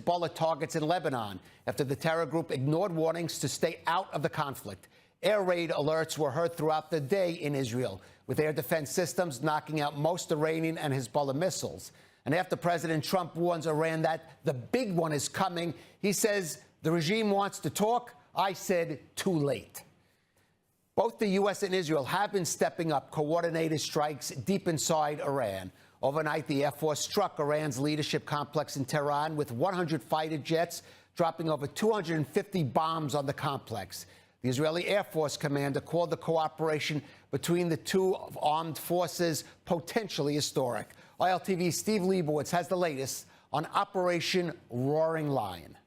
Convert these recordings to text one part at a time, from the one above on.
Hezbollah targets in Lebanon after the terror group ignored warnings to stay out of the conflict. Air raid alerts were heard throughout the day in Israel, with air defense systems knocking out most Iranian and Hezbollah missiles. And after President Trump warns Iran that the big one is coming, he says the regime wants to talk. I said too late. Both the U.S. and Israel have been stepping up coordinated strikes deep inside Iran. Overnight, the Air Force struck Iran's leadership complex in Tehran with 100 fighter jets, dropping over 250 bombs on the complex. The Israeli Air Force commander called the cooperation between the two armed forces potentially historic. ILTV's Steve Leibowitz has the latest on Operation Roaring Lion.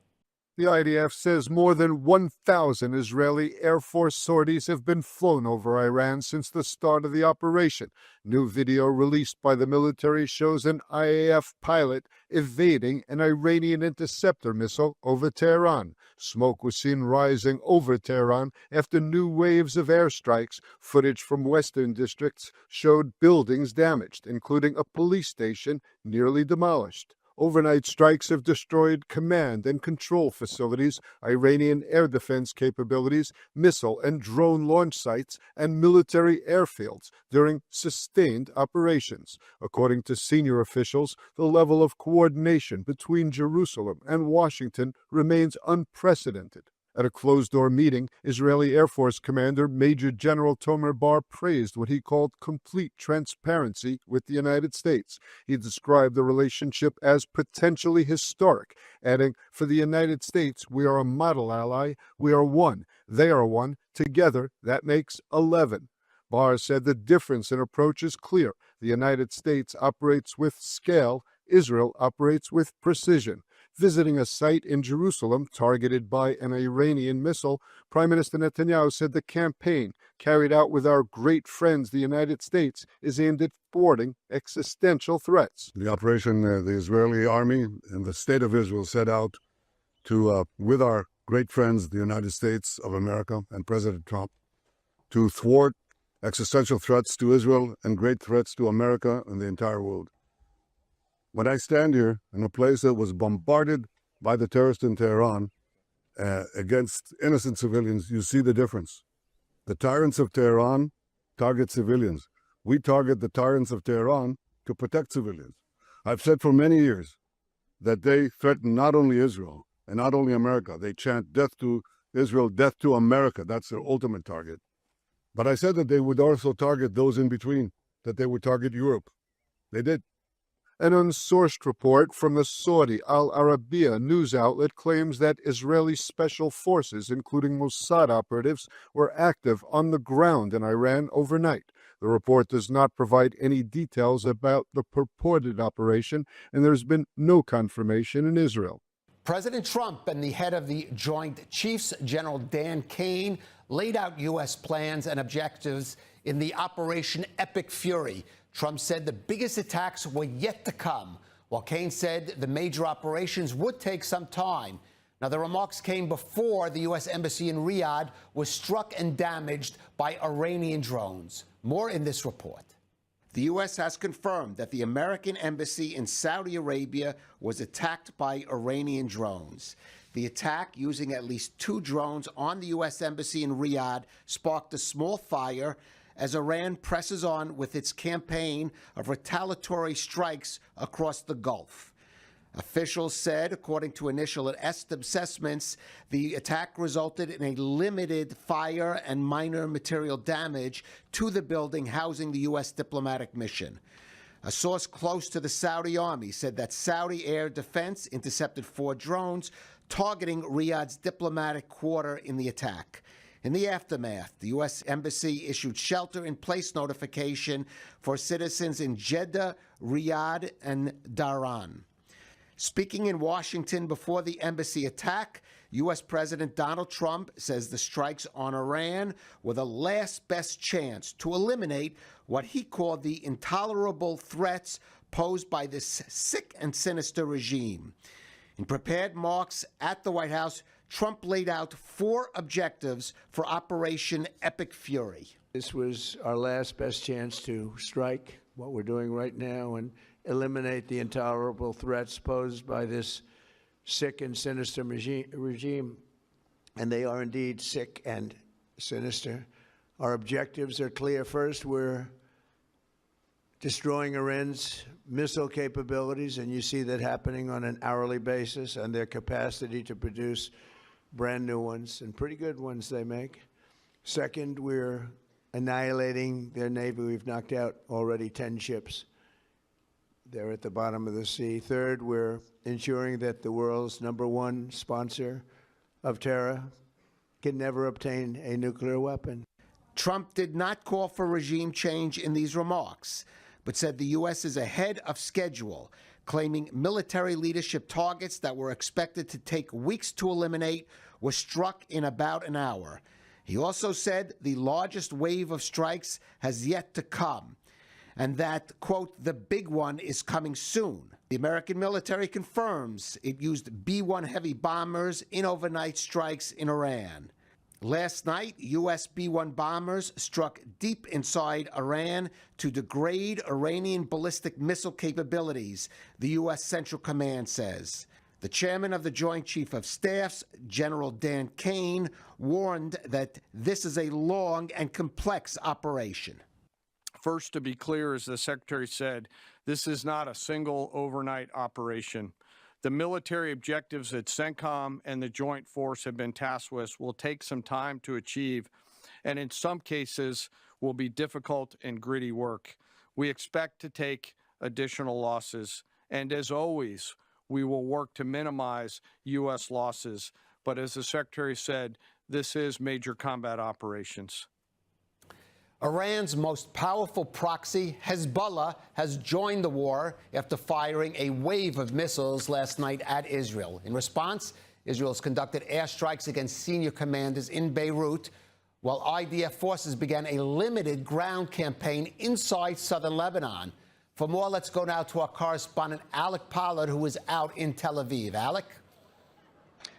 The IDF says more than 1,000 Israeli Air Force sorties have been flown over Iran since the start of the operation. New video released by the military shows an IAF pilot evading an Iranian interceptor missile over Tehran. Smoke was seen rising over Tehran after new waves of airstrikes. Footage from western districts showed buildings damaged, including a police station nearly demolished. Overnight strikes have destroyed command and control facilities, Iranian air defense capabilities, missile and drone launch sites, and military airfields during sustained operations. According to senior officials, the level of coordination between Jerusalem and Washington remains unprecedented. At a closed-door meeting, Israeli Air Force Commander Major General Tomer Bar praised what he called complete transparency with the United States. He described the relationship as potentially historic, adding, "For the United States, we are a model ally. We are one. They are one. Together, that makes 11. Barr said the difference in approach is clear. The United States operates with scale. Israel operates with precision. Visiting a site in Jerusalem targeted by an Iranian missile, Prime Minister Netanyahu said the campaign, carried out with our great friends, the United States, is aimed at thwarting existential threats. The operation, the Israeli army and the state of Israel set out to, with our great friends, the United States of America and President Trump, to thwart existential threats to Israel and great threats to America and the entire world. When I stand here in a place that was bombarded by the terrorists in Tehran against innocent civilians, you see the difference. The tyrants of Tehran target civilians. We target the tyrants of Tehran to protect civilians. I've said for many years that they threaten not only Israel and not only America. They chant death to Israel, death to America. That's their ultimate target. But I said that they would also target those in between, that they would target Europe. They did. An unsourced report from the Saudi Al Arabiya news outlet claims that Israeli special forces, including Mossad operatives, were active on the ground in Iran overnight. The report does not provide any details about the purported operation, and there's been no confirmation in Israel. President Trump and the head of the Joint Chiefs, General Dan Kane, laid out U.S. plans and objectives in the Operation Epic Fury. Trump said the biggest attacks were yet to come, while Kane said the major operations would take some time. Now, the remarks came before the U.S. Embassy in Riyadh was struck and damaged by Iranian drones. More in this report. The U.S. has confirmed that the American embassy in Saudi Arabia was attacked by Iranian drones. The attack, using at least 2 drones on the U.S. embassy in Riyadh, sparked a small fire as Iran presses on with its campaign of retaliatory strikes across the Gulf. Officials said, according to initial assessments, the attack resulted in a limited fire and minor material damage to the building housing the U.S. diplomatic mission. A source close to the Saudi army said that Saudi air defense intercepted 4 drones targeting Riyadh's diplomatic quarter in the attack. In the aftermath, the U.S. Embassy issued shelter-in-place notification for citizens in Jeddah, Riyadh, and Dhahran. Speaking in Washington before the embassy attack, U.S. President Donald Trump says the strikes on Iran were the last best chance to eliminate what he called the intolerable threats posed by this sick and sinister regime. In prepared remarks at the White House, Trump laid out 4 objectives for Operation Epic Fury. This was our last best chance to strike what we're doing right now and eliminate the intolerable threats posed by this sick and sinister regime, and they are indeed sick and sinister. Our objectives are clear. First, we're destroying Iran's missile capabilities, and you see that happening on an hourly basis, and their capacity to produce brand new ones, and pretty good ones they make. Second, we're annihilating their Navy. We've knocked out already 10 ships. They're at the bottom of the sea. Third, we're ensuring that the world's #1 sponsor of terror can never obtain a nuclear weapon. Trump did not call for regime change in these remarks, but said the U.S. is ahead of schedule, claiming military leadership targets that were expected to take weeks to eliminate were struck in about an hour. He also said the largest wave of strikes has yet to come, and that, quote, the big one is coming soon. The American military confirms it used B-1 heavy bombers in overnight strikes in Iran. Last night, U.S. B-1 bombers struck deep inside Iran to degrade Iranian ballistic missile capabilities, the U.S. Central Command says. The chairman of the Joint Chief of Staffs, General Dan Kane, warned that this is a long and complex operation. First, to be clear, as the Secretary said, this is not a single overnight operation. The military objectives that CENTCOM and the Joint Force have been tasked with will take some time to achieve, and in some cases will be difficult and gritty work. We expect to take additional losses, and as always, we will work to minimize U.S. losses. But as the Secretary said, this is major combat operations. Iran's most powerful proxy, Hezbollah, has joined the war after firing a wave of missiles last night at Israel. In response, Israel has conducted airstrikes against senior commanders in Beirut, while IDF forces began a limited ground campaign inside southern Lebanon. For more, let's go now to our correspondent, Alec Pollard, who is out in Tel Aviv. Alec?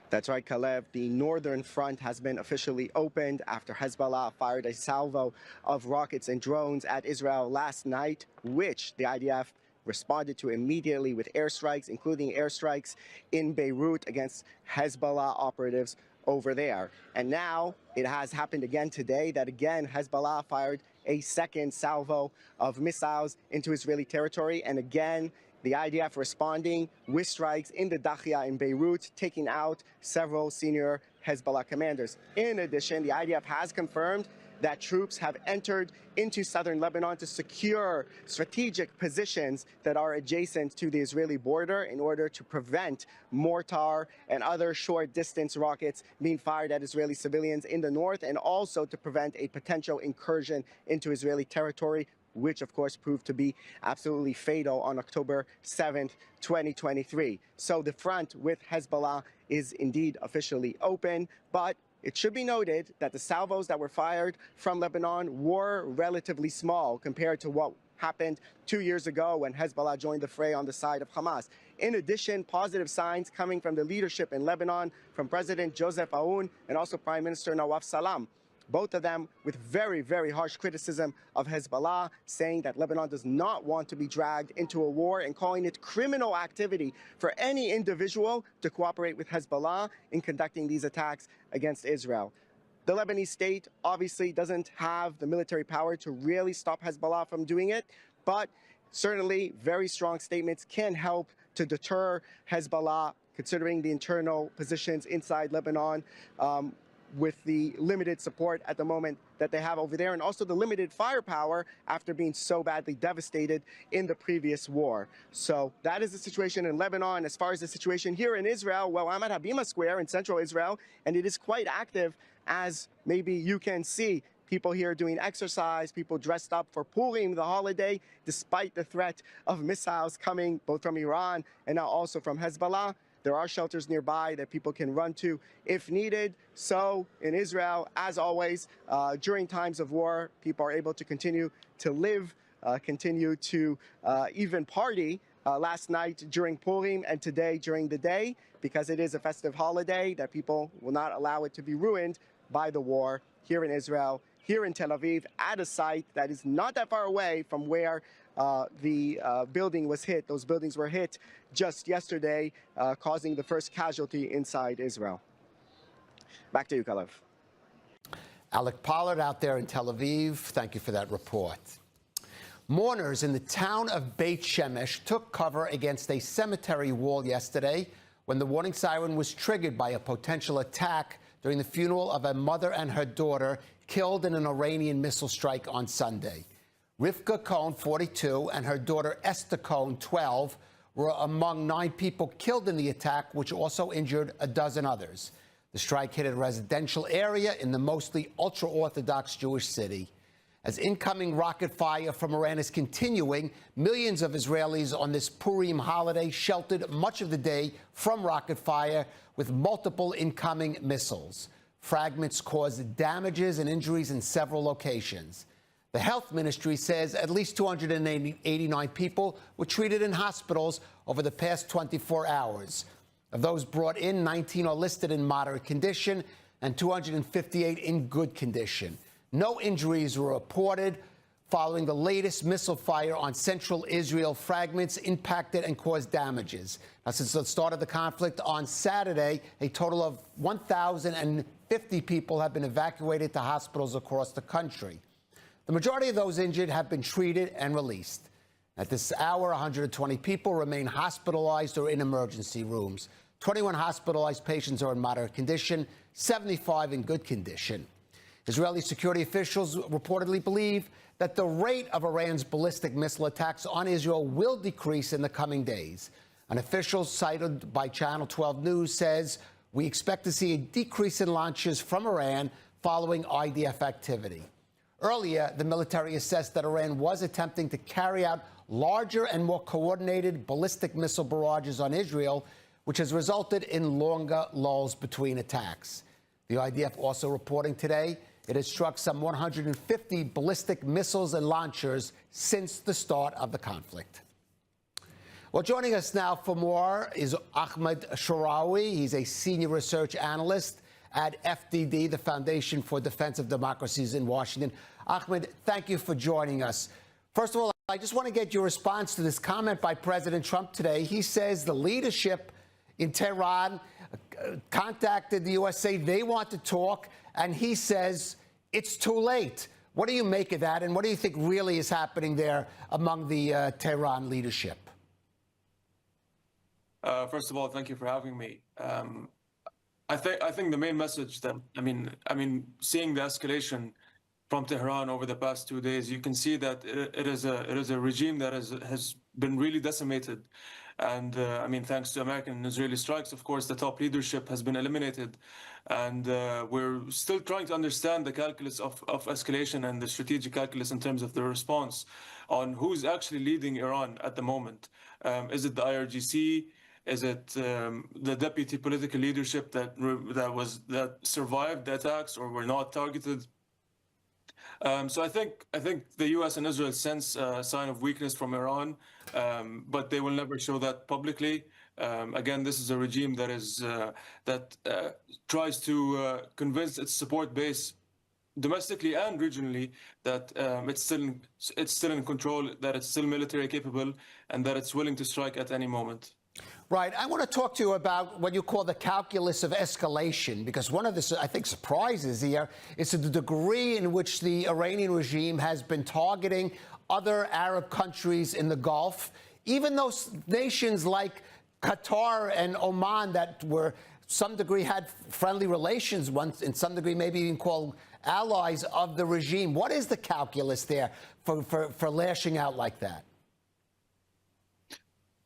That's right, Kalev. The northern front has been officially opened after Hezbollah fired a salvo of rockets and drones at Israel last night, which the IDF responded to immediately with airstrikes, including airstrikes in Beirut against Hezbollah operatives over there. And now it has happened again today that again Hezbollah fired a second salvo of missiles into Israeli territory, and again the IDF responding with strikes in the Dakhia in Beirut, taking out several senior Hezbollah commanders. In addition, the IDF has confirmed that troops have entered into southern Lebanon to secure strategic positions that are adjacent to the Israeli border in order to prevent mortar and other short-distance rockets being fired at Israeli civilians in the north, and also to prevent a potential incursion into Israeli territory, which of course proved to be absolutely fatal on October 7th, 2023. So the front with Hezbollah is indeed officially open, but it should be noted that the salvos that were fired from Lebanon were relatively small compared to what happened 2 years ago when Hezbollah joined the fray on the side of Hamas. In addition, positive signs coming from the leadership in Lebanon, from President Joseph Aoun and also Prime Minister Nawaf Salam. Both of them with very, very harsh criticism of Hezbollah, saying that Lebanon does not want to be dragged into a war and calling it criminal activity for any individual to cooperate with Hezbollah in conducting these attacks against Israel. The Lebanese state obviously doesn't have the military power to really stop Hezbollah from doing it, but certainly very strong statements can help to deter Hezbollah, considering the internal positions inside Lebanon, with the limited support at the moment that they have over there, and also the limited firepower after being so badly devastated in the previous war. So that is the situation in Lebanon. As far as the situation here in Israel, well, I'm at Habima Square in central Israel, and it is quite active, as maybe you can see. People here doing exercise, people dressed up for Purim, the holiday, despite the threat of missiles coming both from Iran and now also from Hezbollah. There are shelters nearby that people can run to if needed. So in Israel, as always, during times of war, people are able to continue to live, continue to even party last night during Purim and today during the day, because it is a festive holiday that people will not allow it to be ruined by the war here in Israel, here in Tel Aviv, at a site that is not that far away from where the building was hit. Those buildings were hit just yesterday, causing the first casualty inside Israel. Back to you, Kalev. Alec Pollard out there in Tel Aviv. Thank you for that report. Mourners in the town of Beit Shemesh took cover against a cemetery wall yesterday when the warning siren was triggered by a potential attack during the funeral of a mother and her daughter killed in an Iranian missile strike on Sunday. Rivka Cohen, 42, and her daughter Esther Cohen, 12, were among 9 people killed in the attack, which also injured a dozen others. The strike hit a residential area in the mostly ultra-Orthodox Jewish city. As incoming rocket fire from Iran is continuing, millions of Israelis on this Purim holiday sheltered much of the day from rocket fire with multiple incoming missiles. Fragments caused damages and injuries in several locations. The health ministry says at least 289 people were treated in hospitals over the past 24 hours. Of those brought in, 19 are listed in moderate condition and 258 in good condition. No injuries were reported following the latest missile fire on central Israel. Fragments impacted and caused damages. Now, since the start of the conflict on Saturday, a total of 1,050 people have been evacuated to hospitals across the country. The majority of those injured have been treated and released. At this hour, 120 people remain hospitalized or in emergency rooms. 21 hospitalized patients are in moderate condition, 75 in good condition. Israeli security officials reportedly believe that the rate of Iran's ballistic missile attacks on Israel will decrease in the coming days. An official cited by Channel 12 News says, "We expect to see a decrease in launches from Iran following IDF activity." Earlier, the military assessed that Iran was attempting to carry out larger and more coordinated ballistic missile barrages on Israel, which has resulted in longer lulls between attacks. The IDF also reporting today it has struck some 150 ballistic missiles and launchers since the start of the conflict. Well, joining us now for more is Ahmed Sharawi. He's a senior research analyst at FDD, the Foundation for Defense of Democracies in Washington. Ahmed, thank you for joining us. First of all, I just want to get your response to this comment by President Trump today. He says the leadership in Tehran contacted the USA. They want to talk, and he says it's too late. What do you make of that, and what do you think really is happening there among the Tehran leadership? First of all, thank you for having me. I think the main message that I mean, seeing the escalation from Tehran over the past 2 days, you can see that it is a regime that has been really decimated. And I mean, thanks to American and Israeli strikes, of course, the top leadership has been eliminated. And we're still trying to understand the calculus of escalation and the strategic calculus in terms of the response on who's actually leading Iran at the moment. Is it the IRGC? Is it the deputy political leadership that survived the attacks or were not targeted? So I think the U.S. and Israel sense a sign of weakness from Iran, but they will never show that publicly. Again, this is a regime that tries to convince its support base domestically and regionally that it's still in control, that it's still military capable, and that it's willing to strike at any moment. Right. I want to talk to you about what you call the calculus of escalation, because one of the, I think, surprises here is the degree in which the Iranian regime has been targeting other Arab countries in the Gulf, even those nations like Qatar and Oman that were, some degree, had friendly relations once, in some degree maybe even called allies of the regime. What is the calculus there for lashing out like that?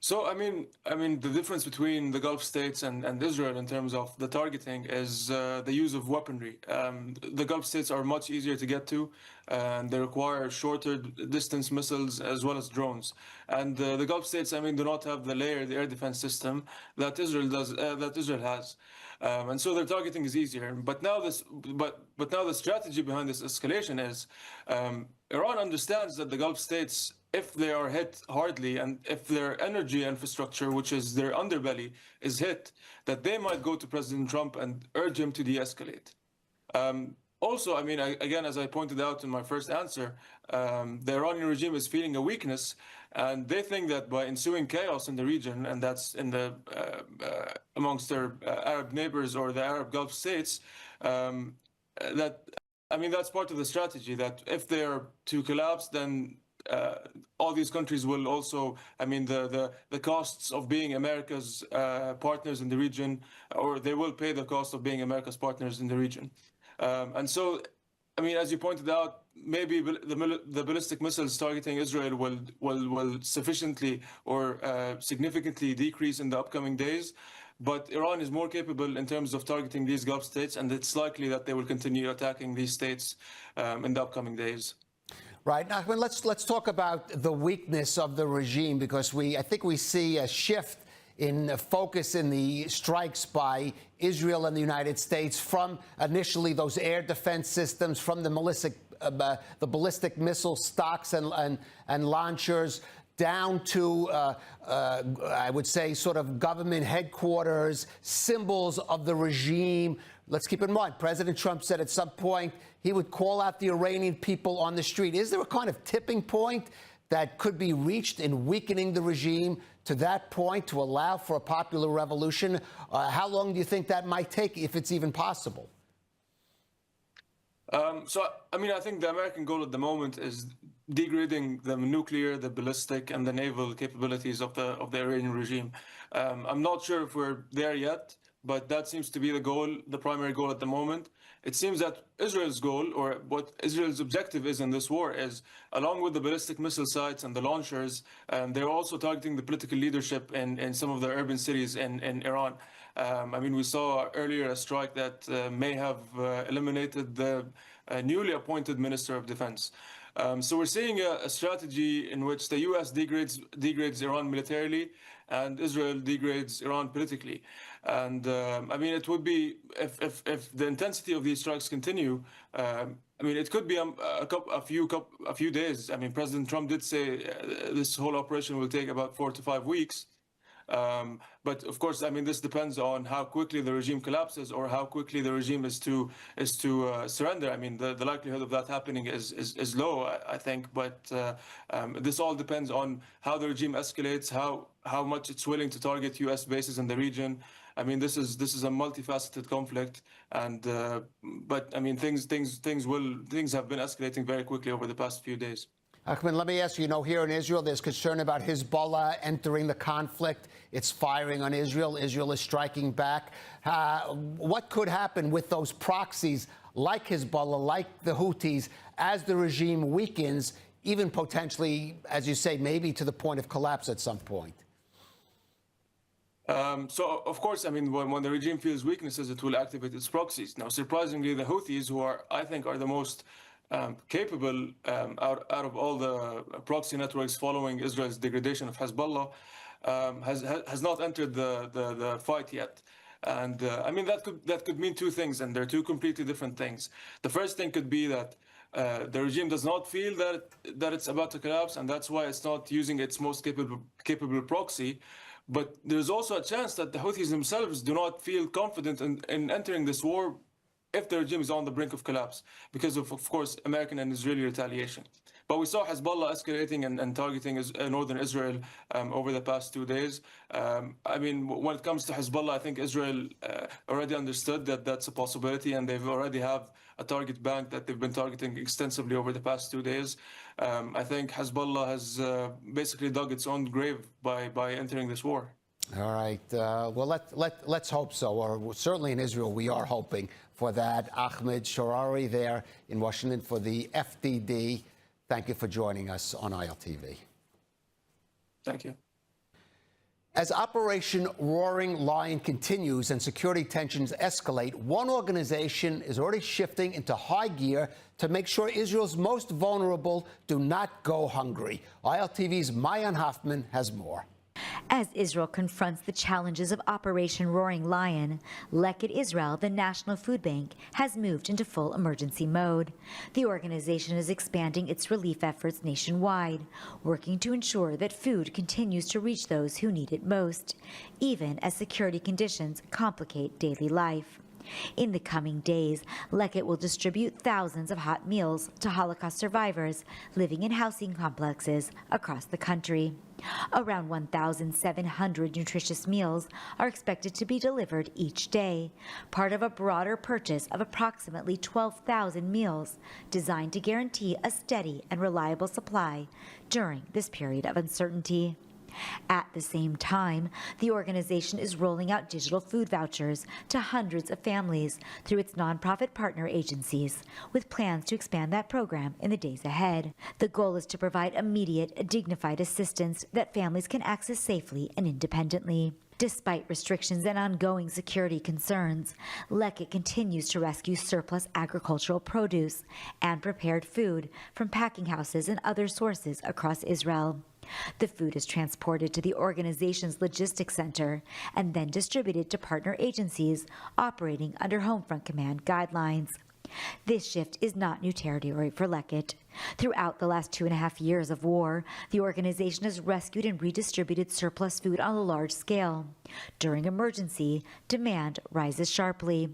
So, I mean, the difference between the Gulf states and Israel in terms of the targeting is the use of weaponry. The Gulf states are much easier to get to, and they require shorter distance missiles as well as drones. And the Gulf states, I mean, do not have the layered air defense system that Israel does, that Israel has. And so their targeting is easier. But now the strategy behind this escalation is Iran understands that the Gulf states, if they are hit hardly and if their energy infrastructure, which is their underbelly, is hit, that they might go to President Trump and urge him to de-escalate. also, I mean, again, as I pointed out in my first answer, the Iranian regime is feeling a weakness, and they think that by ensuing chaos in the region, and that's in the amongst their Arab neighbors or the Arab Gulf states, that I mean that's part of the strategy. That if they are to collapse, then all these countries will also, I mean, the costs of being America's partners in the region, or they will pay the cost of being America's partners in the region. And so, I mean, as you pointed out, maybe the ballistic missiles targeting Israel will sufficiently or significantly decrease in the upcoming days. But Iran is more capable in terms of targeting these Gulf states, and it's likely that they will continue attacking these states in the upcoming days. Right. Now, let's talk about the weakness of the regime, because I think we see a shift in focus in the strikes by Israel and the United States from initially those air defense systems, from the ballistic missile stocks and launchers, down to, I would say, sort of government headquarters, symbols of the regime. Let's keep in mind, President Trump said at some point he would call out the Iranian people on the street. Is there a kind of tipping point that could be reached in weakening the regime to that point to allow for a popular revolution? How long do you think that might take, if it's even possible? So, I mean, I think the American goal at the moment is degrading the nuclear, the ballistic, and the naval capabilities of the Iranian regime. I'm not sure if we're there yet, but that seems to be the goal, the primary goal at the moment. It seems that Israel's goal, or what Israel's objective is in this war, is, along with the ballistic missile sites and the launchers, they're also targeting the political leadership in some of the urban cities in Iran. I mean, we saw earlier a strike that may have eliminated the newly appointed Minister of Defense. So we're seeing a strategy in which the U.S. degrades Iran militarily, and Israel degrades Iran politically. And I mean, it would be, if the intensity of these strikes continue, I mean, it could be a few days. I mean, President Trump did say this whole operation will take about 4 to 5 weeks. But of course, I mean, this depends on how quickly the regime collapses or how quickly the regime is to surrender. I mean, the likelihood of that happening is low, I think. But this all depends on how the regime escalates, how much it's willing to target U.S. bases in the region. I mean, this is a multifaceted conflict, and but I mean, things have been escalating very quickly over the past few days. Ahmed, let me ask you, here in Israel, there's concern about Hezbollah entering the conflict. It's firing on Israel. Israel is striking back. What could happen with those proxies like Hezbollah, like the Houthis, as the regime weakens, even potentially, as you say, maybe to the point of collapse at some point? So, of course, I mean, when the regime feels weaknesses, it will activate its proxies. Now, surprisingly, the Houthis, who I think are the most capable out of all the proxy networks following Israel's degradation of Hezbollah, has not entered the fight yet. And I mean, that could mean two things, and they're two completely different things. The first thing could be that the regime does not feel that it's about to collapse, and that's why it's not using its most capable proxy. But there's also a chance that the Houthis themselves do not feel confident in entering this war if the regime is on the brink of collapse, because of course, American and Israeli retaliation. But we saw Hezbollah escalating and targeting northern Israel over the past 2 days. I mean, when it comes to Hezbollah, I think Israel already understood that that's a possibility, and they've already have a target bank that they've been targeting extensively over the past 2 days. I think Hezbollah has basically dug its own grave by entering this war. All right. Well, let's hope so. Or certainly in Israel, we are hoping for that. Ahmed Shorari there in Washington for the FDD. Thank you for joining us on ILTV. Thank you. As Operation Roaring Lion continues and security tensions escalate, one organization is already shifting into high gear to make sure Israel's most vulnerable do not go hungry. ILTV's Mayan Hoffman has more. As Israel confronts the challenges of Operation Roaring Lion, Lekit Israel, the National Food Bank, has moved into full emergency mode. The organization is expanding its relief efforts nationwide, working to ensure that food continues to reach those who need it most, even as security conditions complicate daily life. In the coming days, Lekit will distribute thousands of hot meals to Holocaust survivors living in housing complexes across the country. Around 1,700 nutritious meals are expected to be delivered each day, part of a broader purchase of approximately 12,000 meals designed to guarantee a steady and reliable supply during this period of uncertainty. At the same time, the organization is rolling out digital food vouchers to hundreds of families through its nonprofit partner agencies, with plans to expand that program in the days ahead. The goal is to provide immediate, dignified assistance that families can access safely and independently. Despite restrictions and ongoing security concerns, Lekit continues to rescue surplus agricultural produce and prepared food from packing houses and other sources across Israel. The food is transported to the organization's logistics center and then distributed to partner agencies operating under Homefront Command guidelines. This shift is not new territory for Lekit. Throughout the last 2.5 years of war, the organization has rescued and redistributed surplus food on a large scale. During emergency, demand rises sharply.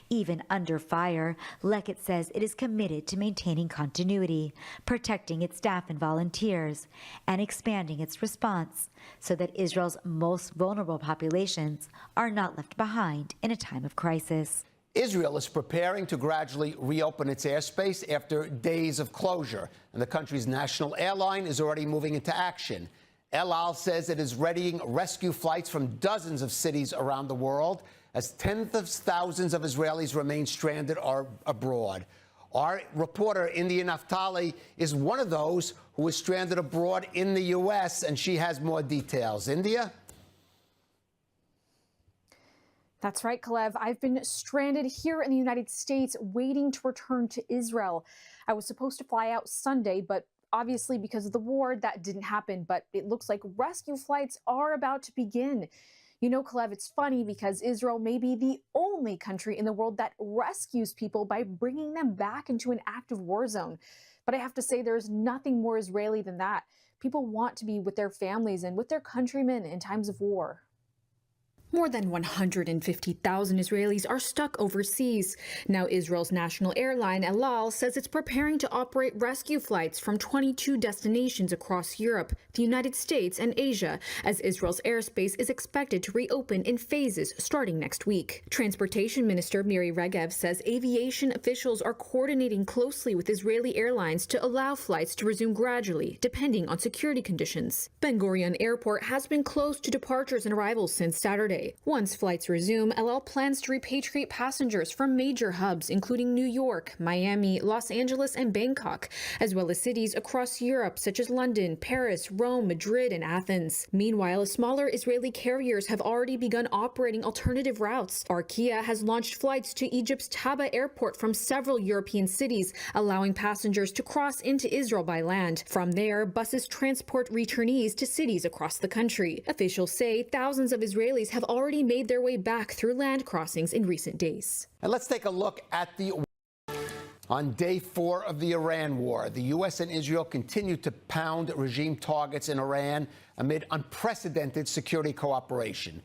Even under fire, Lekit says it is committed to maintaining continuity, protecting its staff and volunteers, and expanding its response so that Israel's most vulnerable populations are not left behind in a time of crisis. Israel is preparing to gradually reopen its airspace after days of closure, and the country's national airline is already moving into action. El Al says it is readying rescue flights from dozens of cities around the world as tens of thousands of Israelis remain stranded or abroad. Our reporter, India Naftali, is one of those who is stranded abroad in the U.S., and she has more details. India? That's right, Kalev. I've been stranded here in the United States waiting to return to Israel. I was supposed to fly out Sunday, but obviously because of the war, that didn't happen. But it looks like rescue flights are about to begin. You know, Kalev, it's funny because Israel may be the only country in the world that rescues people by bringing them back into an active war zone. But I have to say, there's nothing more Israeli than that. People want to be with their families and with their countrymen in times of war. More than 150,000 Israelis are stuck overseas. Now Israel's national airline El Al says it's preparing to operate rescue flights from 22 destinations across Europe, the United States, and Asia, as Israel's airspace is expected to reopen in phases starting next week. Transportation Minister Miri Regev says aviation officials are coordinating closely with Israeli airlines to allow flights to resume gradually, depending on security conditions. Ben Gurion Airport has been closed to departures and arrivals since Saturday. Once flights resume, El Al plans to repatriate passengers from major hubs, including New York, Miami, Los Angeles, and Bangkok, as well as cities across Europe, such as London, Paris, Rome, Madrid, and Athens. Meanwhile, smaller Israeli carriers have already begun operating alternative routes. Arkia has launched flights to Egypt's Taba airport from several European cities, allowing passengers to cross into Israel by land. From there, buses transport returnees to cities across the country. Officials say thousands of Israelis have already made their way back through land crossings in recent days. And let's take a look at on day 4 of the Iran war. The U.S. and Israel continue to pound regime targets in Iran amid unprecedented security cooperation.